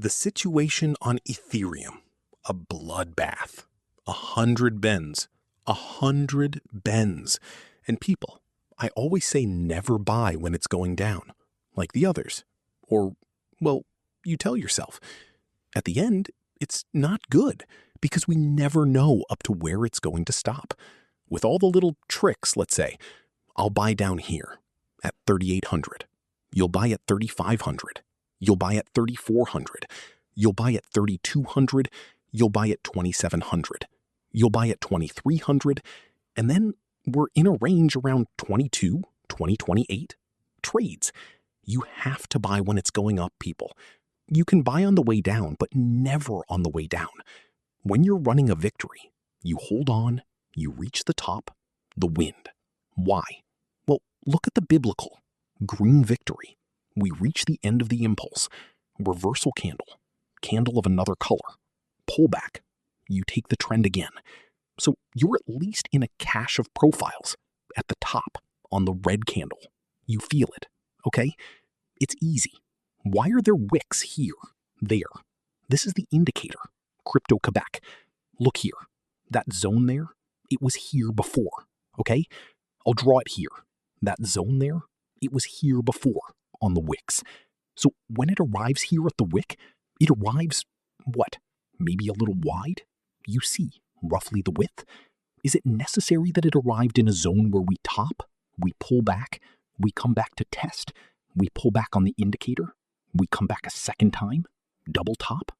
The situation on Ethereum, a bloodbath, 100 bends, 100 bends. And people, I always say never buy when it's going down, like the others. Or, well, you tell yourself. At the end, it's not good because we never know up to where it's going to stop. With all the little tricks, let's say, I'll buy down here at 3,800. You'll buy at 3,500. You'll buy at 3,400. You'll buy at 3,200. You'll buy at 2,700. You'll buy at 2,300. And then we're in a range around 22, 2028 trades. You have to buy when it's going up, people. You can buy on the way down, but never on the way down. When you're running a victory, you hold on, you reach the top, the wind. Why? Well, look at the biblical green victory. We reach the end of the impulse, reversal candle, candle of another color, pullback. You take the trend again. So you're at least in a cache of profiles at the top on the red candle. You feel it, okay? It's easy. Why are there wicks here, there? This is the indicator, Crypto-Quebec. Look here, that zone there, it was here before, okay? I'll draw it here. That zone there, it was here before on the wicks. So when it arrives here at the wick, it arrives, what, maybe a little wide? You see roughly the width. Is it necessary that it arrived in a zone where we top, we pull back, we come back to test, we pull back on the indicator, we come back a second time, double top?